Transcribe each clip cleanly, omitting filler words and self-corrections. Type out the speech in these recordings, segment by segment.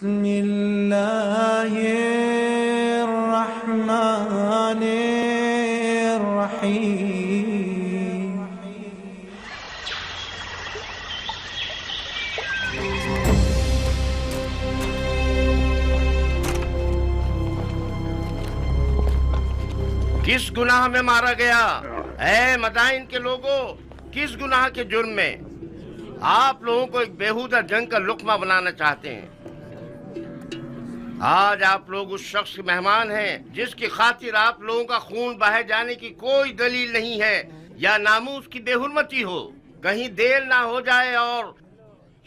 बिस्मिल्लाहिर्रहमानिर्रहीम। किस गुनाह में मारा गया? ऐ मदाइन के लोगों, किस गुनाह के जुर्म में? आप लोगों को एक बेहुदा जंग का लुक्मा बनाना चाहते हैं। आज आप लोग उस शख्स के मेहमान हैं जिसकी खातिर आप लोगों का खून बहाए जाने की कोई दलील नहीं है या नामूस की बेहुरमती हो। कहीं देर ना हो जाए और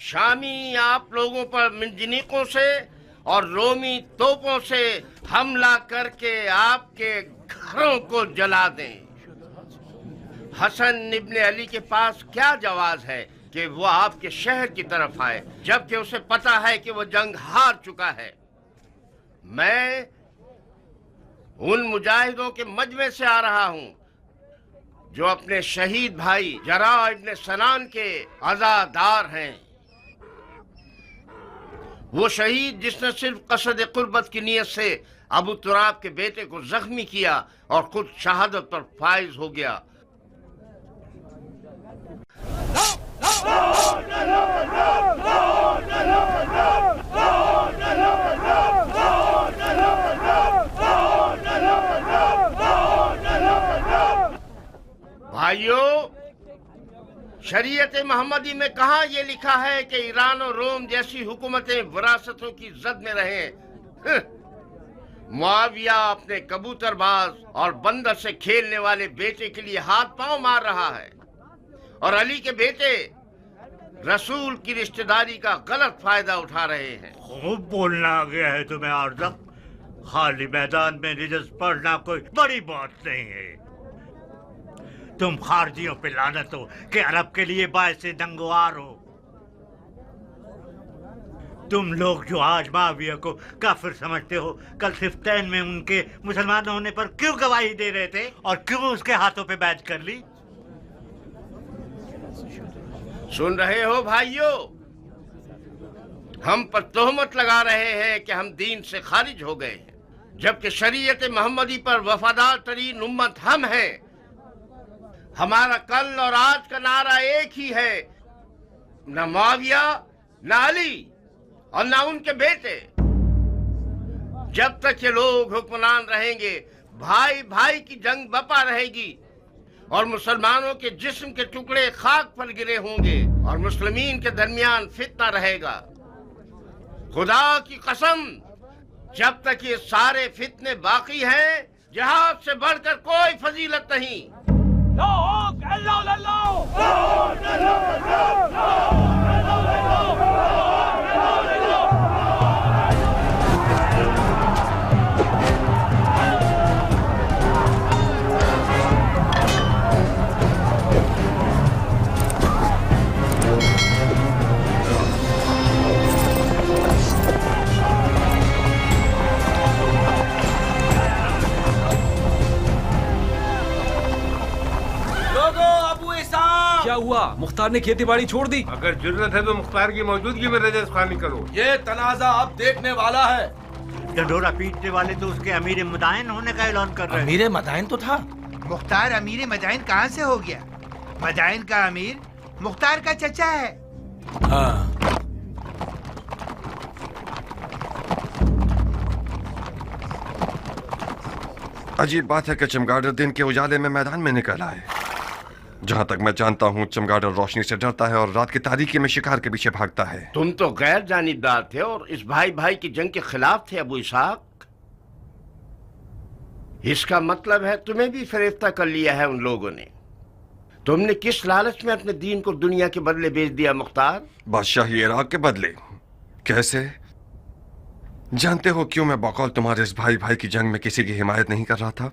शामी आप लोगों पर मिंजनीकों से और रोमी तोपों से हमला करके आपके घरों को जला दें। हसन इब्ने अली के पास क्या जवाज है कि वो आपके शहर की तरफ आए जबकि उसे पता है कि वो जंग हार चुका है। मैं उन मुजाहिदों के मजमे से आ रहा हूं जो अपने शहीद भाई जरा इब्ने सनान के अज़ादार हैं। वो शहीद जिसने सिर्फ कसद कुर्बत की नीयत से अबू तुराब के बेटे को जख्मी किया और खुद शहादत पर फाइज हो गया। भाइयों, शरीयत मोहम्मदी में कहाँ ये लिखा है कि ईरान और रोम जैसी हुकूमतें विरासतों की जद में रहें? मुआविया अपने कबूतरबाज और बंदर से खेलने वाले बेटे के लिए हाथ पांव मार रहा है और अली के बेटे रसूल की रिश्तेदारी का गलत फायदा उठा रहे हैं। खूब बोलना आ गया है तुम्हें आर्ज़म। खाली मैदान में रिजस पढ़ना कोई बड़ी बात नहीं है। तुम खारजियों पे लानत हो कि अरब के लिए बायसे दंगोआर हो। तुम लोग जो आज माविया को काफिर समझते हो, कल सिफ्तैन में उनके मुसलमान होने पर क्यों गवाही दे रहे थे और क्यों उसके हाथों पे बैच कर ली? सुन रहे हो भाइयों, हम पर तोहमत लगा रहे हैं कि हम दीन से खारिज हो गए हैं, जबकि शरीयत मोहम्मदी पर वफादार तरीन उम्मत हम हैं। हमारा कल और आज का नारा एक ही है, न मुआविया, न अली और न उनके बेटे। जब तक ये लोग हुक्मरान रहेंगे, भाई भाई की जंग बपा रहेगी और मुसलमानों के जिस्म के टुकड़े खाक पर गिरे होंगे और मुस्लिमीन के दरमियान फितना रहेगा। खुदा की कसम, जब तक ये सारे फितने बाकी हैं, जिहाद से बढ़कर कोई फजीलत नहीं। क्या हुआ? मुख्तार ने खेती बाड़ी छोड़ दी? अगर जरूरत है तो मुख्तार की मौजूदगी में रजस खानी करो। ये तनाजा अब देखने वाला है। डंडोरा पीटने वाले तो उसके अमीर मदाइन होने का ऐलान कर रहे हैं। अमीर मदाइन तो था। मुख्तार अमीर मदाइन कहाँ से हो गया? मदाइन का अमीर मुख्तार का चचा है। हाँ। अजीब बात है कि चमगादड़ दिन के उजाले में मैदान में निकल आए। जहाँ तक मैं जानता हूँ, चमगादड़ रोशनी से डरता है और रात की तारीकी में शिकार के पीछे भागता है। तुम तो गैर जानिबदार थे और इस भाई भाई की जंग के खिलाफ थे अबू इसहाक। इसका मतलब है तुम्हें भी फरेफ्ता कर लिया है उन लोगों ने। तुमने किस लालच में अपने दीन को दुनिया के बदले बेच दिया मुख्तार? बादशाही इराक के बदले? कैसे? जानते हो क्यों मैं बकौल तुम्हारे इस भाई भाई की जंग में किसी की हिमायत नहीं कर रहा था?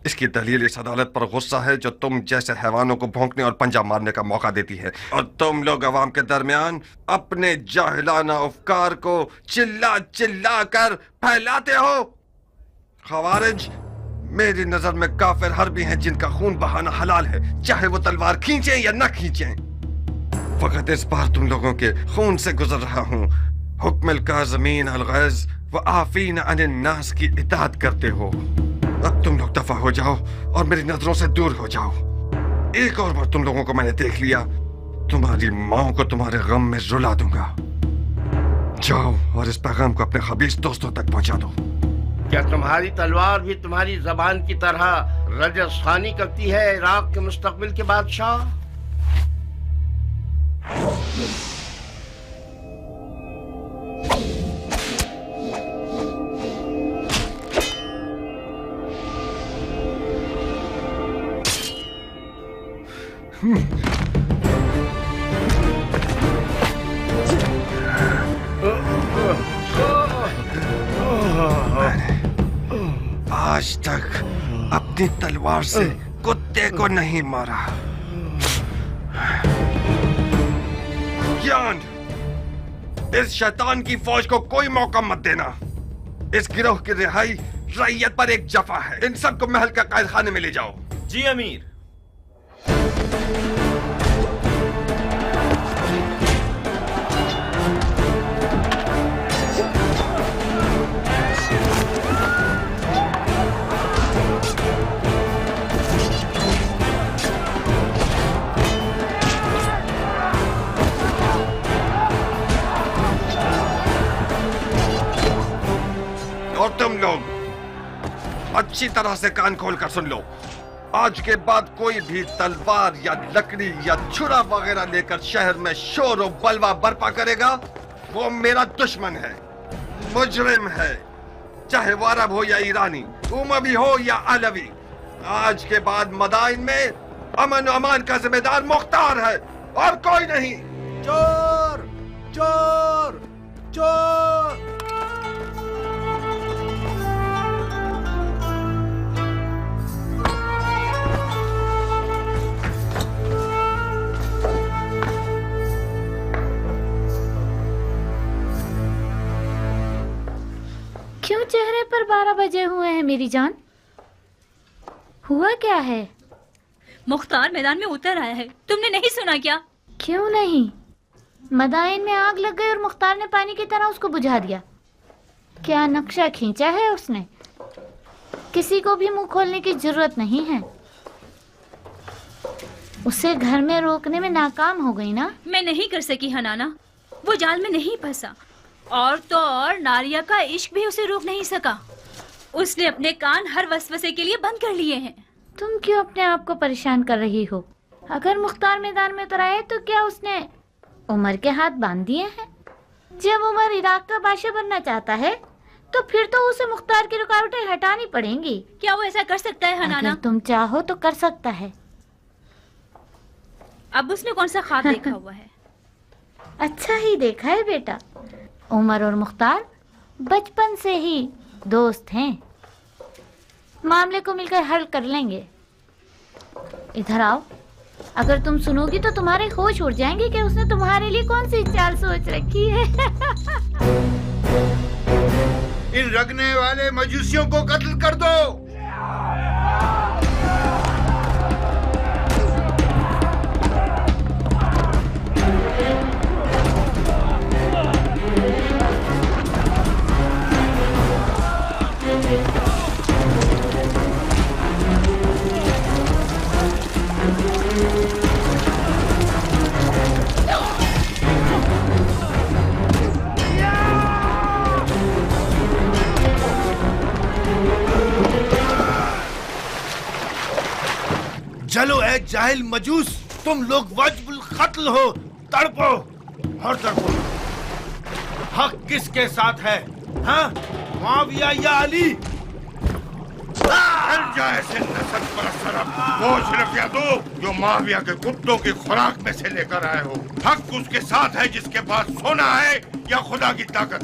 इसकी दलील इस अदालत पर गुस्सा है जो तुम जैसे हैवानों को भौंकने और पंजा मारने का मौका देती है, और तुम लोग अवाम के दरमियान अपने जाहिलाना अफकार को चिल्ला चिल्ला कर फैलाते हो। खवारिज मेरी नजर में काफिर हर्बी हैं जिनका खून बहाना हलाल है, चाहे वो तलवार खींचे या न खींचे। फकत इस बार तुम लोगों के खून से गुजर रहा हूँ हुक्म काज़मीन अल-गैज़ व आफ़ीन अन-नास की इताअत करते हो। अब तुम लोग दफा हो जाओ और मेरी नजरों से दूर हो जाओ। एक और बार तुम लोगों को मैंने देख लिया, तुम्हारी माँ को तुम्हारे गम में रुला दूंगा। जाओ और इस पैगाम को अपने खबीस दोस्तों तक पहुंचा दो। क्या तुम्हारी तलवार भी तुम्हारी जबान की तरह रजस्खानी करती है इराक के मुस्तकबिल के बादशाह? आज तक अपनी तलवार से कुत्ते को नहीं मारा। ज्ञान, इस शैतान की फौज को कोई मौका मत देना। इस गिरोह की रिहाई रैयत पर एक जफा है। इन सबको महल का कैद खाने में ले जाओ। जी अमीर। और तुम लोग अच्छी तरह से कान खोलकर सुन लो। आज के बाद कोई भी तलवार या लकड़ी या छुरा वगैरह लेकर शहर में शोर और बलवा बर्पा करेगा, वो मेरा दुश्मन है, मुजरिम है, चाहे वो अरब हो या ईरानी, उमवी हो या अलवी। आज के बाद मदाइन में अमन और अमान का जिम्मेदार मुख्तार है और कोई नहीं। चोर चोर चोर। क्यों चेहरे पर 12 बजे हुए हैं मेरी जान? हुआ क्या है? मुख्तार मैदान में उतर आया है, तुमने नहीं सुना क्या? क्यों नहीं? मदाइन में आग लग गई और मुख्तार ने पानी की तरह उसको बुझा दिया। क्या नक्शा खींचा है उसने? किसी को भी मुंह खोलने की जरूरत नहीं है। उसे घर में रोकने में नाकाम हो गई ना? मैं नहीं कर सकी हनाना, वो जाल में नहीं फंसा। और तो और नारिया का इश्क भी उसे रोक नहीं सका। उसने अपने कान हर वसवसे के लिए बंद कर लिए हैं। तुम क्यों अपने आप को परेशान कर रही हो? अगर मुख्तार मैदान में उतर आए तो क्या उसने उमर के हाथ बांध दिए हैं? जब उमर इराक का बादशाह बनना चाहता है तो फिर तो उसे मुख्तार की रुकावटें हटानी पड़ेंगी। क्या वो ऐसा कर सकता है हनाना? अगर तुम चाहो तो कर सकता है। अब उसने कौन सा ख्वाब देखा हुआ है? अच्छा ही देखा है बेटा। उमर और मुख्तार बचपन से ही दोस्त हैं। मामले को मिलकर हल कर लेंगे। इधर आओ। अगर तुम सुनोगी तो तुम्हारे होश उड़ जाएंगे कि उसने तुम्हारे लिए कौन सी चाल सोच रखी है। इन रगने वाले मजूसियों को कत्ल कर दो। चलो ए जाहिल मजूस, तुम लोग वाजिबुल कत्ल हो। तड़पो और तड़पो। हक किसके साथ है? हाँ, मुआविया या अली? ऐसे नस्ल परस्त अरब, वो सिर्फ या दो जो मुआविया के कुत्तों की खुराक में से लेकर आए हो। हक उसके साथ है जिसके पास सोना है या खुदा की ताकत।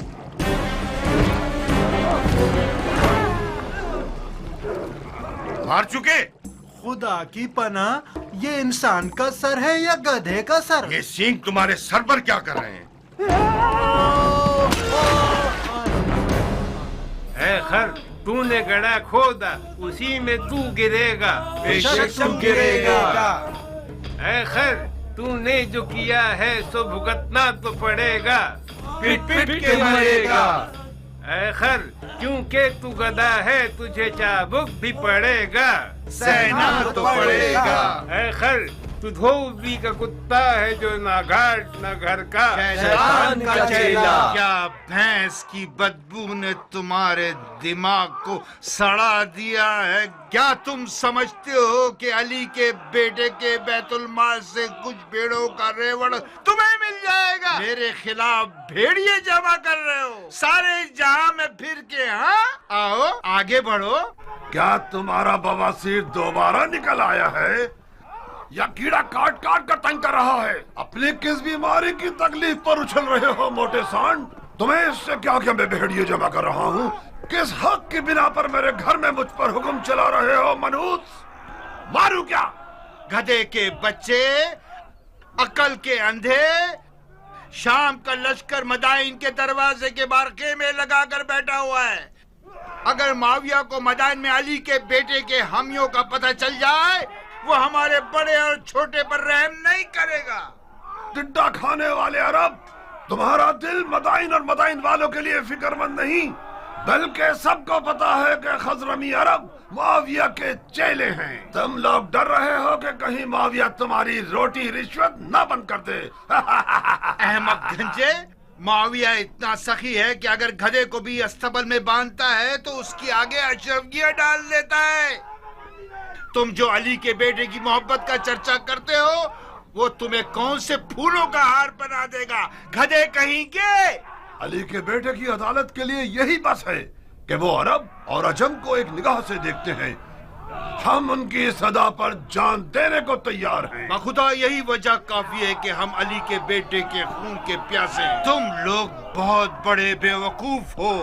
मार चुके? खुदा की पनाह, ये इंसान का सर है या गधे का सर? ये सींग तुम्हारे सर पर क्या कर रहे हैं? है खर, तूने गड़ा खोदा, उसी में तू गिरेगा। बेशक तू गिरेगा। है खर, तूने जो किया है सो भुगतना तो पड़ेगा। पिट पिट के मरेगा। ऐ खर, क्योंकि तू गधा है तुझे चाबुक भी पड़ेगा। सहना तो पड़ेगा। ऐ खर, तू धोबी का कुत्ता है जो ना घाट ना घर का। शैतान का चेला। क्या भैंस की बदबू ने तुम्हारे दिमाग को सड़ा दिया है? क्या तुम समझते हो कि अली के बेटे के बैतुल माल से कुछ भेड़ों का रेवड़ तुम्हें मिल जाएगा? मेरे खिलाफ भेड़िए जमा कर रहे हो सारे जहां में फिर के। हाँ, आओ आगे बढ़ो। क्या तुम्हारा बवासीर दोबारा निकल आया है या कीड़ा काट काट कर तंग कर रहा है? अपनी किस बीमारी की तकलीफ पर उछल रहे हो मोटे सांड? तुम्हें इससे क्या कि मैं भेड़िए जमा कर रहा हूँ? किस हक की बिना पर मेरे घर में मुझ पर हुक्म चला रहे हो मनहूस? मारू क्या? गधे के बच्चे, अकल के अंधे। शाम का लश्कर मदाइन के दरवाजे के बाहर खेमे लगाकर बैठा हुआ है। अगर माविया को मदाइन में अली के बेटे के हामियों का पता चल जाए, वो हमारे बड़े और छोटे पर रहम नहीं करेगा। टिड्डा खाने वाले अरब, तुम्हारा दिल मदाइन और मदाइन वालों के लिए फिक्रमंद नहीं, बल्कि सबको पता है कि खजरमी अरब माविया के चेले हैं। तुम लोग डर रहे हो कि कहीं माविया तुम्हारी रोटी रिश्वत न बंद कर दे। अहमद गंजे, माविया इतना सखी है कि अगर गधे को भी अस्तबल में बांधता है तो उसकी आगे अशरफियां डाल देता है। तुम जो अली के बेटे की मोहब्बत का चर्चा करते हो, वो तुम्हें कौन से फूलों का हार बना देगा, गधे कहीं के। अली के बेटे की अदालत के लिए यही बस है कि वो अरब और अजम को एक निगाह से देखते हैं। हम उनकी सदा पर जान देने को तैयार हैं। बखुदा यही वजह काफी है कि हम अली के बेटे के खून के प्यासे हैं। तुम लोग बहुत बड़े बेवकूफ हो।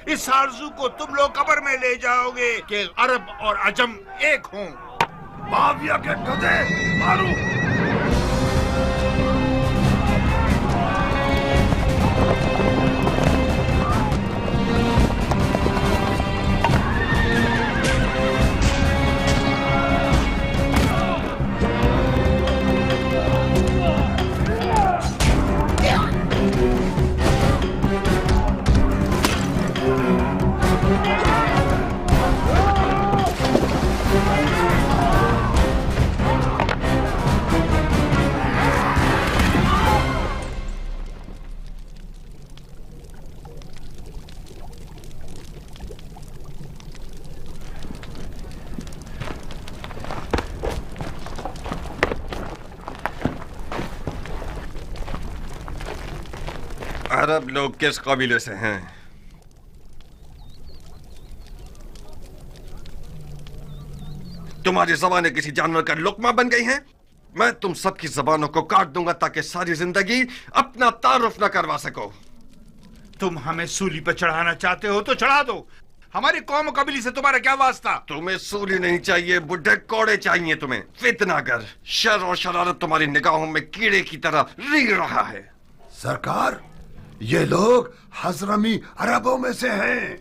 इस आरज़ू को तुम लोग कब्र में ले जाओगे कि अरब और अजम एक हों। माविया के गधे, मारू। अरब लोग किस कबीले से हैं? तुम्हारी जबानें किसी जानवर का लुकमा बन गई हैं? मैं तुम सबकी जबानों को काट दूंगा ताकि सारी जिंदगी अपना तारुफ न करवा सको। तुम हमें सूली पर चढ़ाना चाहते हो तो चढ़ा दो। हमारी कौम कबीले से तुम्हारा क्या वास्ता? तुम्हें सूली नहीं चाहिए, बुढ़े कोड़े चाहिए तुम्हें। फितनागर, शर और शरारत तुम्हारी निगाहों में कीड़े की तरह रींग रहा है। सरकार, ये लोग हजरमी अरबों में से हैं।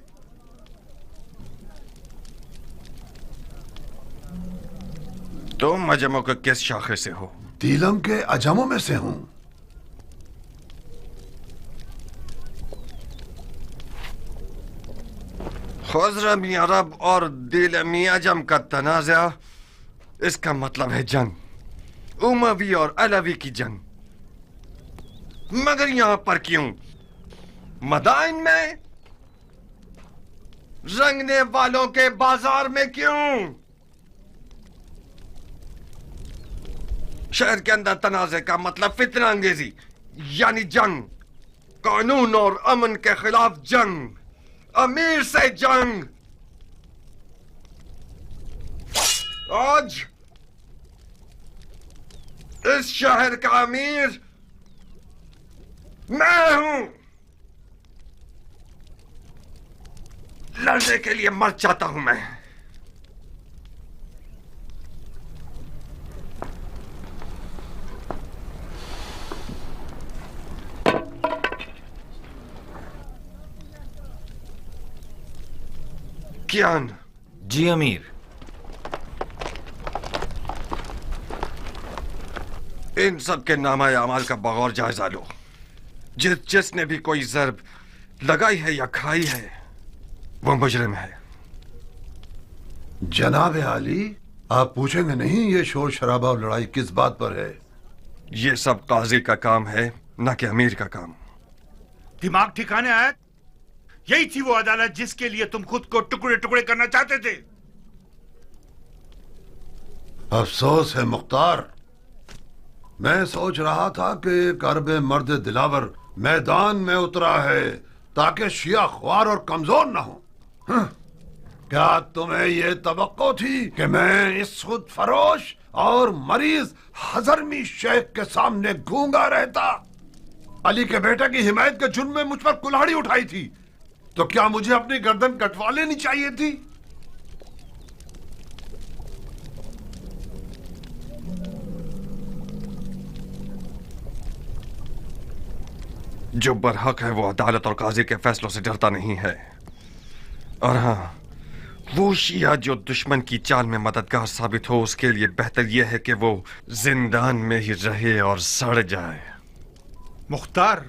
तुम अजमों के किस शाखे से हो? तीलम के अजमों में से हूं। खजरमी अरब और दिलमी अजम का तनाज़ा, इसका मतलब है जंग, उमवी और अलवी की जंग। मगर यहां पर क्यों? मदाइन में, रंगने वालों के बाजार में क्यों? शहर के अंदर तनाज़े का मतलब फितना अंगेजी, यानी जंग, कानून और अमन के खिलाफ जंग, अमीर से जंग। आज इस शहर का अमीर मैं हूं। लड़ने के लिए मर जाता हूं मैं। कियान। जी अमीर। इन सब के नामा अमाल का बगौर जायजा लो। जिसने भी कोई जर्ब लगाई है या खाई है वो मुजरिम है। जनाब आली, आप पूछेंगे नहीं ये शोर शराबा और लड़ाई किस बात पर है? ये सब काजी का काम है, न कि अमीर का काम। दिमाग ठिकाने आया? यही थी वो अदालत जिसके लिए तुम खुद को टुकड़े टुकड़े करना चाहते थे। अफसोस है मुख्तार, मैं सोच रहा था कि एक अरब मर्द दिलावर मैदान में उतरा है ताकि शिया ख्वार और कमजोर ना हो। क्या तुम्हें यह तवक्को थी कि मैं इस खुद फरोश और मरीज हजरमी शेख के सामने गूंगा रहता? अली के बेटे की हिमायत के जुर्म में मुझ पर कुल्हाड़ी उठाई थी, तो क्या मुझे अपनी गर्दन कटवा लेनी चाहिए थी? जो बरहक है वो अदालत और काजी के फैसलों से डरता नहीं है। और हाँ, वो शिया जो दुश्मन की चाल में मददगार साबित हो उसके लिए बेहतर यह है कि वो जिंदान में ही रहे और सड़ जाए। मुख्तार,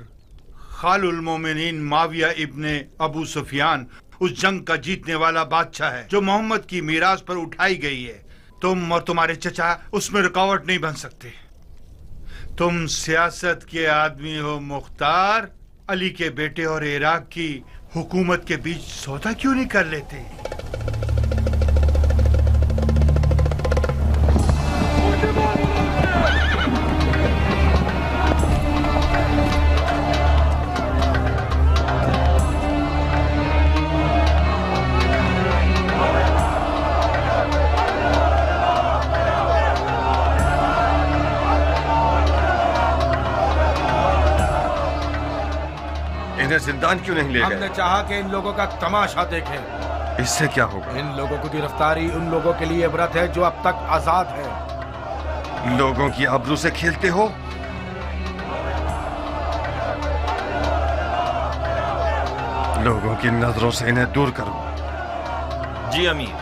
खालुल मोमिनीन माविया इब्ने अबू सुफियान उस जंग का जीतने वाला बादशाह है जो मोहम्मद की मीरास पर उठाई गई है। तुम और तुम्हारे चचा उसमें रुकावट नहीं बन सकते। तुम सियासत के आदमी हो मुख्तार। अली के बेटे और इराक की हुकूमत के बीच सौदा क्यों नहीं कर लेते? जिंदान क्यों नहीं ले गए? हमने चाहा कि इन लोगों का तमाशा देखें। इससे क्या होगा? इन लोगों की गिरफ्तारी उन लोगों के लिए इबरत है जो अब तक आजाद है। लोगों की आबरू से खेलते हो? लोगों की नजरों से इन्हें दूर करो। जी अमीर।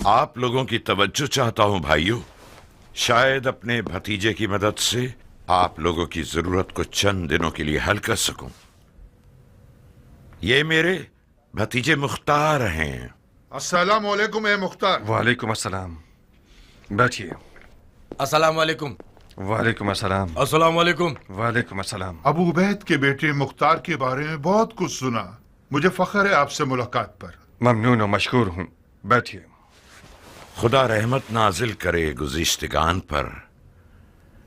आप लोगों की तवज्जो चाहता हूं भाइयों। शायद अपने भतीजे की मदद से आप लोगों की जरूरत को चंद दिनों के लिए हल कर सकूं। ये मेरे भतीजे मुख्तार हैं। अस्सलाम वालेकुम ए मुख्तार। वालेकुम अस्सलाम। बैठिए। अस्सलाम वालेकुम। वालेकुम अस्सलाम। अस्सलाम वालेकुम। वालेकुम अस्सलाम। अबू उबैद के बेटे मुख्तार के बारे में बहुत कुछ सुना। मुझे फख्र है आपसे मुलाकात पर। ममनून और मशकूर हूं। बैठिए। खुदा रहमत नाजिल करे गुज़िश्तगान पर।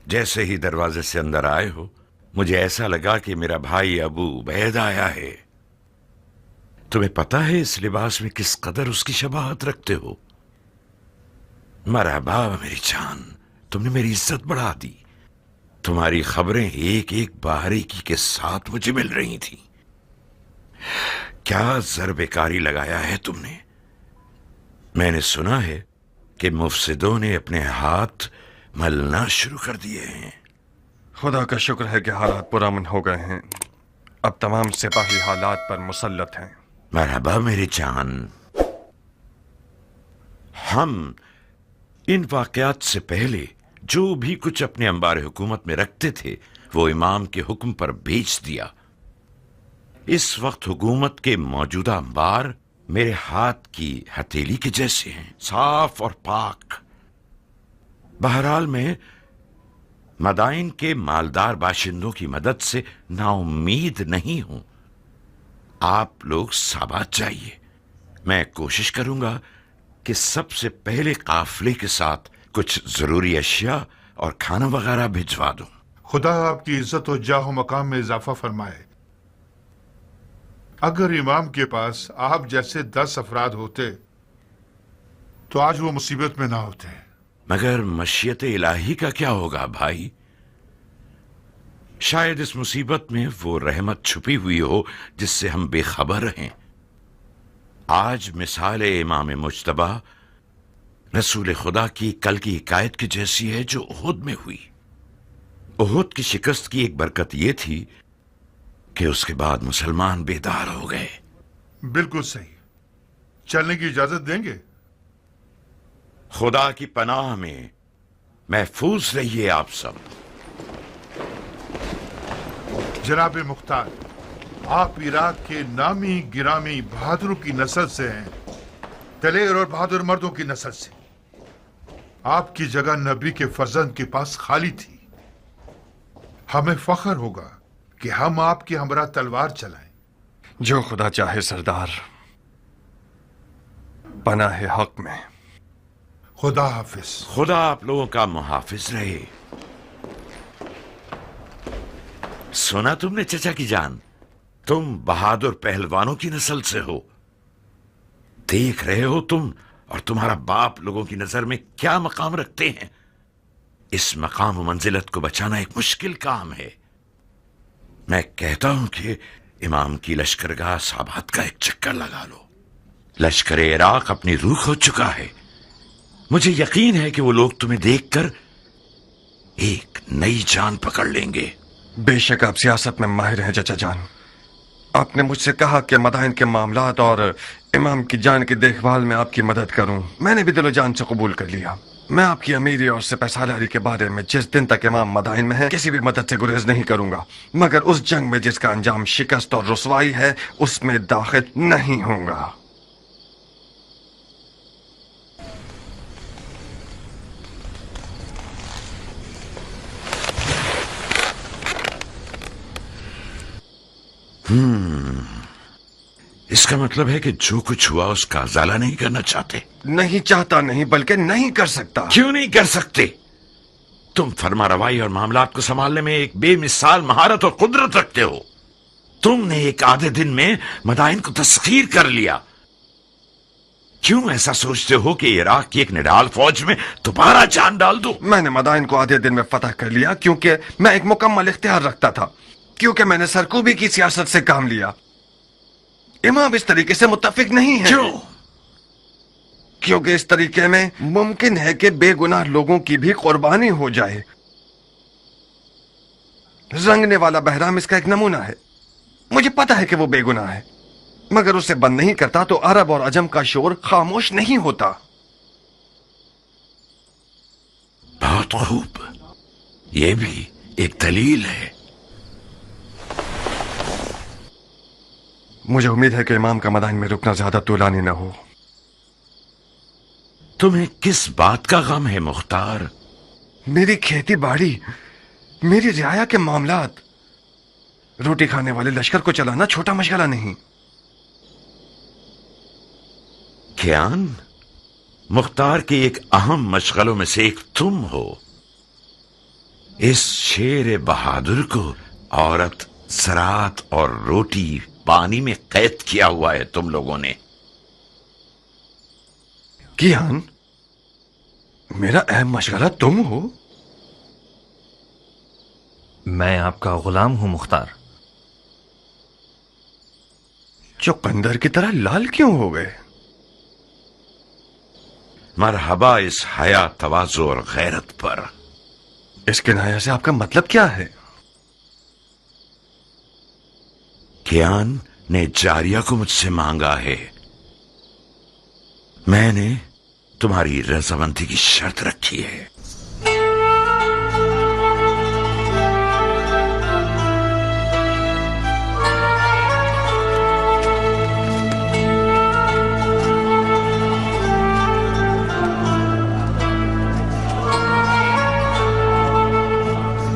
जैसे ही दरवाजे से अंदर आए हो मुझे ऐसा लगा कि मेरा भाई अबू उबैद आया है। तुम्हें पता है इस लिबास में किस कदर उसकी शबाहत रखते हो? मरहबा मेरी जान, तुमने मेरी इज्जत बढ़ा दी। तुम्हारी खबरें एक एक बारीकी के साथ मुझे मिल रही थी। क्या ज़र्ब-ए-कारी लगाया है तुमने? मैंने सुना है कि मुफसिदों ने अपने हाथ मलना शुरू कर दिए हैं। खुदा का शुक्र है कि हालात पुरअमन हो गए हैं। अब तमाम सिपाही हालात पर मुसल्लत हैं। मरहबा मेरी जान। हम इन वाकयात से पहले जो भी कुछ अपने अंबार हुकूमत में रखते थे वो इमाम के हुक्म पर बेच दिया। इस वक्त हुकूमत के मौजूदा अंबार मेरे हाथ की हथेली के जैसे हैं, साफ और पाक। बहरहाल मैं मदाइन के मालदार बाशिंदों की मदद से नाउम्मीद नहीं हूं। आप लोग साबात जाइए। मैं कोशिश करूंगा कि सबसे पहले काफिले के साथ कुछ जरूरी अशिया और खाना वगैरह भिजवा दूं। खुदा आपकी इज्जत और जाहो मकाम में इजाफा फरमाए। अगर इमाम के पास आप जैसे 10 अफराद होते तो आज वो मुसीबत में ना होते। मगर मशीयत इलाही का क्या होगा भाई? शायद इस मुसीबत में वो रहमत छुपी हुई हो जिससे हम बेखबर हैं। आज मिसाल इमाम मुज्तबा रसूल खुदा की कल की हिकायत की जैसी है जो उहुद में हुई। उहुद की शिकस्त की एक बरकत यह थी कि उसके बाद मुसलमान बेदार हो गए। बिल्कुल सही। चलने की इजाजत देंगे? खुदा की पनाह में महफूज रहिए आप सब। जनाब मुख्तार, आप इराक के नामी गिरामी बहादुरों की नस्ल से हैं, दलेर और बहादुर मर्दों की नस्ल से। आपकी जगह नबी के फर्जंद के पास खाली थी। हमें फख्र होगा कि हम आपके हमरा तलवार चलाएं। जो खुदा चाहे सरदार, पनाह हक में। खुदा हाफिज। खुदा आप लोगों का मुहाफिज रहे। सुना तुमने चचा की जान, तुम बहादुर पहलवानों की नस्ल से हो। देख रहे हो तुम और तुम्हारा बाप लोगों की नजर में क्या मकाम रखते हैं। इस मकाम और मंजिलत को बचाना एक मुश्किल काम है। मैं कहता हूं कि इमाम की लश्करगाह साबात का एक चक्कर लगा लो। लश्कर इराक अपनी रूह खो चुका है। मुझे यकीन है कि वो लोग तुम्हें देखकर एक नई जान पकड़ लेंगे। बेशक आप सियासत में माहिर हैं चचा जान। आपने मुझसे कहा कि मदाइन के मामलात और इमाम की जान की देखभाल में आपकी मदद करूं। मैंने भी दिलो जान से कबूल कर लिया। मैं आपकी अमीरी और सिपहसालारी के बारे में जिस दिन तक इमाम मदाइन में है किसी भी मदद से गुरेज नहीं करूंगा, मगर उस जंग में जिसका अंजाम शिकस्त और रुसवाई है उसमें दाखिल नहीं होऊंगा। इसका मतलब है कि जो कुछ हुआ उसका अजाला नहीं करना चाहते। नहीं चाहता नहीं, बल्कि नहीं कर सकता। क्यों नहीं कर सकते? तुम फरमा रवाई और मामलात को संभालने में एक बेमिसाल महारत और कुदरत रखते हो। तुमने एक आधे दिन में मदाइन को तस्खीर कर लिया। क्यों ऐसा सोचते हो कि इराक की एक निडाल फौज में दोबारा जान डाल दो? मैंने मदाइन को आधे दिन में फतह कर लिया क्योंकि मैं एक मुकम्मल इख्तियार रखता था, क्योंकि मैंने सरकूबी की सियासत से काम लिया। इमाम इस तरीके से मुत्तफिक नहीं है। क्यों? क्योंकि इस तरीके में मुमकिन है कि बेगुनाह लोगों की भी कुर्बानी हो जाए। रंगने वाला बहराम इसका एक नमूना है। मुझे पता है कि वो बेगुनाह है, मगर उसे बंद नहीं करता तो अरब और अजम का शोर खामोश नहीं होता। बहुत खूब, यह भी एक दलील है। मुझे उम्मीद है कि इमाम का मदाइन में रुकना ज्यादा तूलानी न हो। तुम्हें किस बात का गम है मुख्तार? मेरी खेती बाड़ी, मेरी रियाया के मामलात। रोटी खाने वाले लश्कर को चलाना छोटा मशगला नहीं। कियान, मुख्तार के एक अहम मशगलों में से एक तुम हो। इस शेर बहादुर को औरत, ज़राअत और रोटी पानी में कैद किया हुआ है तुम लोगों ने। कियान, मेरा अहम मशगला तुम हो। मैं आपका गुलाम हूं मुख्तार। चुकंदर की तरह लाल क्यों हो गए? मरहबा इस हया, तवाज़ु और गैरत पर। इस किनाया से आपका मतलब क्या है? कियान ने जारिया को मुझसे मांगा है। मैंने तुम्हारी रजामंदी की शर्त रखी है।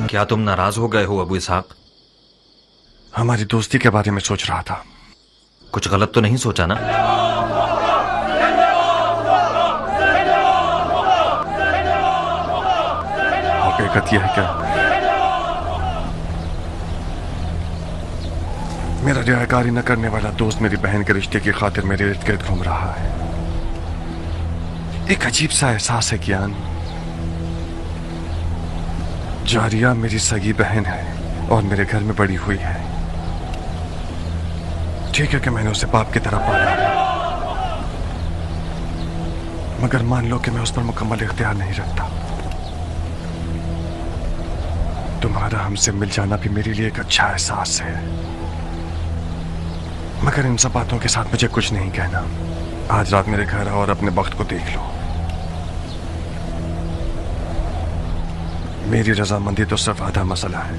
क्या तुम नाराज हो गए हो अबू इसहाक? हमारी दोस्ती के बारे में सोच रहा था। कुछ गलत तो नहीं सोचा ना? हकीकत यह है क्या मेरा रियाकारी न करने वाला दोस्त मेरी बहन के रिश्ते की खातिर मेरे इर्द गिर्द घूम रहा है। एक अजीब सा एहसास है कियान। जारिया मेरी सगी बहन है और मेरे घर में बड़ी हुई है। ठीक है कि मैंने उसे बाप की तरह पाला है, मगर मान लो कि मैं उस पर मुकम्मल इख्तियार नहीं रखता। तुम्हारा हमसे मिल जाना भी मेरे लिए एक अच्छा एहसास है, मगर इन सब बातों के साथ मुझे कुछ नहीं कहना। आज रात मेरे घर आओ और अपने वक्त को देख लो। मेरी रजामंदी तो सिर्फ आधा मसला है।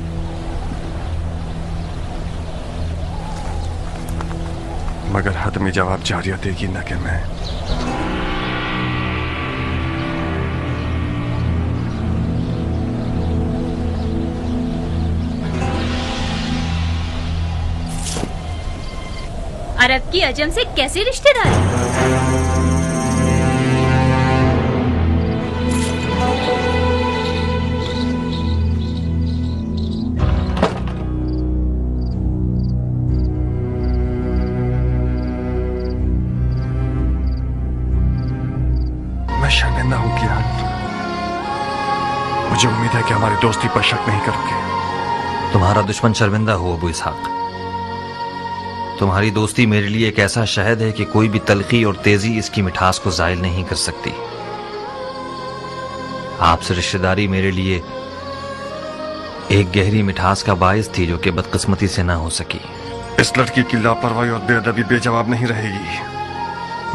मगर हतमी जवाब जारिया देगी न कि मैं। अरब की अजम से कैसे रिश्तेदारी? मैं शर्मिंदा हूं कियान। मुझे उम्मीद है कि हमारी दोस्ती पर शक नहीं करोगे। तुम्हारा दुश्मन शर्मिंदा हो अबू इसहाक। तुम्हारी दोस्ती मेरे लिए एक ऐसा शहद है कि कोई भी तलखी और तेजी इसकी मिठास को जायल नहीं कर सकती। आपसे रिश्तेदारी मेरे लिए एक गहरी मिठास का बायस थी जो कि बदकिस्मती से ना हो सकी। इस लड़की की लापरवाही और बेअदबी बेजवाब नहीं रहेगी।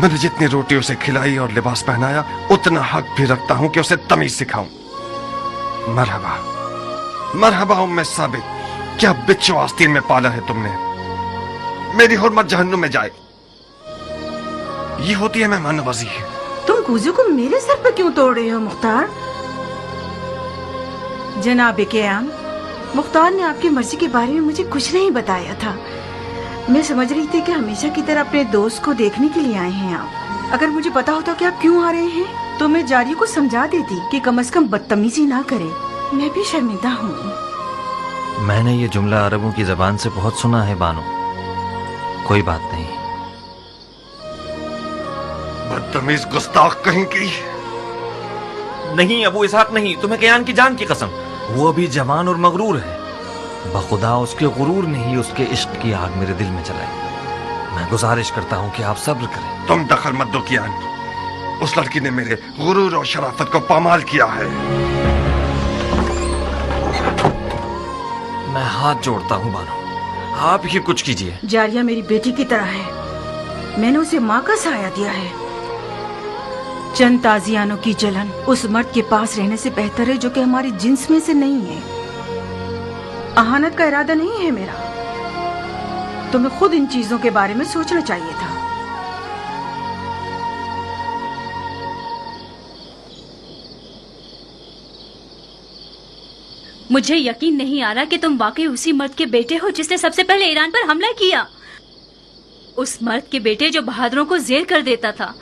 मैंने जितनी रोटी उसे खिलाई और लिबास पहनाया, उतना हक भी रखता हूं कि उसे तमीज सिखाऊं। मरहबा मरहबा उम्मे साबित, क्या बिच्छू आस्तीन में पाला है तुमने। मेरी हुर्मत जहन्नुम में जाए। ये होती है मेहमान नवाजी। तुम कूजू को मेरे सर पर क्यों तोड़ रहे हो मुख्तार? जनाब कियान, मुख्तार ने आपकी मर्जी के बारे में मुझे कुछ नहीं बताया था। मैं समझ रही थी कि हमेशा की तरह अपने दोस्त को देखने के लिए आए हैं आप। अगर मुझे पता होता कि आप क्यों आ रहे हैं तो मैं जारिया को समझा देती कि कम से कम बदतमीजी ना करे। मैं भी शर्मिंदा हूँ। मैंने ये जुमला अरबों की जबान से बहुत सुना है बानो। कोई बात नहीं। बदतमीज गुस्ताख कहीं की। नहीं अबू इसहाक नहीं, तुम्हें कियान की जान की कसम। वो अभी जवान और मगरूर है। बखुदा उसके गुरूर ने ही उसके इश्क की आग मेरे दिल में जलाई। मैं गुजारिश करता हूँ कि आप सब्र करें। तुम दखल मत दो कियान। उस लड़की ने मेरे गुरूर और शराफत को पामाल किया है। मैं हाथ जोड़ता हूँ बानो, आप ही कुछ कीजिए। जारिया मेरी बेटी की तरह है। मैंने उसे माँ का साया दिया है। चंद ताजियानों की जलन उस मर्द के पास रहने से बेहतर है जो कि हमारी जिन्स में से नहीं है। अहानत का इरादा नहीं है मेरा। तुम्हें खुद इन चीजों के बारे में सोचना चाहिए था। मुझे यकीन नहीं आ रहा कि तुम वाकई उसी मर्द के बेटे हो जिसने सबसे पहले ईरान पर हमला किया। उस मर्द के बेटे जो बहादुरों को जेल कर देता था।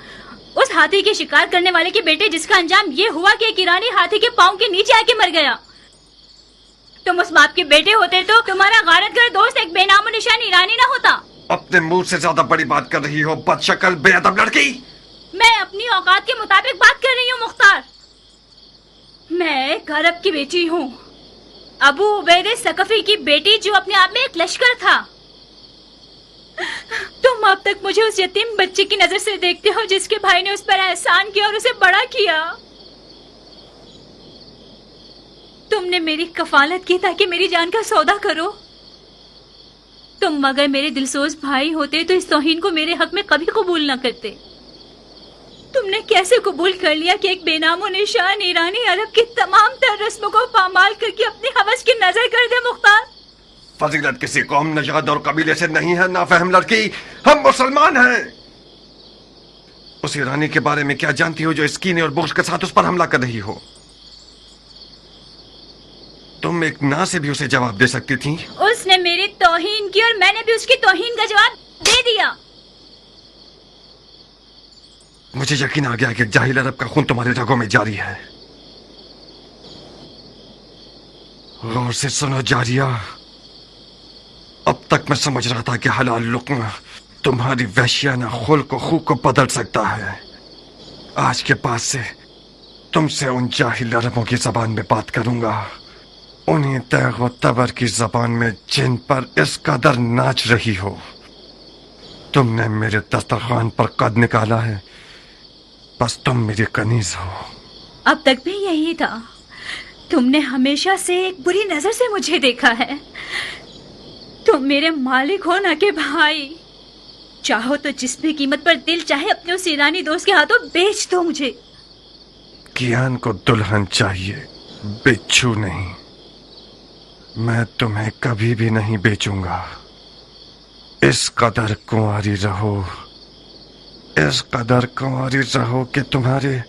उस हाथी के शिकार करने वाले के बेटे जिसका अंजाम ये हुआ कि एक ईरानी हाथी के पांव के नीचे आके मर गया। तुम उस बाप के बेटे होते तो तुम्हारा गारतगर दोस्त एक बेनामो निशान ईरानी ना होता। अपने मुंह से ज्यादा बड़ी बात कर रही हो बदशक्ल बेअदब लड़की। मैं अपनी औकात के मुताबिक बात कर रही हूँ मुख्तार। मैं एक अरब की बेटी हूँ, अबू उबैद सकफी की बेटी, जो अपने आप में एक लश्कर था। तुम अब तक मुझे उस यतीम बच्चे की नजर से देखते हो जिसके भाई ने उस पर एहसान किया और उसे बड़ा किया। तुमने मेरी कफालत की ताकि मेरी जान का सौदा करो। तुम अगर मेरे दिलसोज भाई होते तो इस तौहीन को मेरे हक में कभी कबूल न करते। तुमने कैसे कबूल कर लिया कि एक बेनामो निशान ईरानी अरब की तमाम तर रस्मों को पामाल करके अपनी हवस की नजर कर दे मुख्तार? फजीलत किसी कौम, नजाद और कबीले से नहीं है नाफहम लड़की। हम मुसलमान हैं। उस ईरानी के बारे में क्या जानती हो जो इस कीने और बुग़्ज़ के साथ उस पर हमला कर रही हो? तुम एक ना से भी उसे जवाब दे सकती थी। उसने मेरी तौहीन की और मैंने भी उसकी तौहीन का जवाब दे दिया। मुझे यकीन आ गया कि जाहिल अरब का खून तुम्हारे रगों में जारी है। गौर से सुनो जारिया, अब तक मैं समझ रहा था कि हलाल लुक्मा तुम्हारी वहशियाना खुल्क खून को बदल सकता है। आज के बाद से तुमसे उन जाहिल अरबों की जबान में बात करूंगा, उन्हीं तैग व तबर की जबान में जिन पर इस कदर नाच रही हो। तुमने मेरे दस्तरखान पर कद निकाला है, बस तुम मेरी कनीज हो। अब तक भी यही था। तुमने हमेशा से एक बुरी नजर से मुझे देखा है। तुम मेरे मालिक हो ना कि भाई। चाहो तो जिस भी कीमत पर दिल चाहे अपने उस ईरानी दोस्त के हाथों बेच दो मुझे। कियान को दुल्हन चाहिए, बिच्छू नहीं, मैं तुम्हें कभी भी नहीं बेचूंगा। इस कदर कुंवारी रहो, इस कदर कुंवारी रहो कि तुम्हारे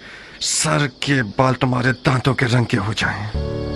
सर के बाल तुम्हारे दांतों के रंग के हो जाएं।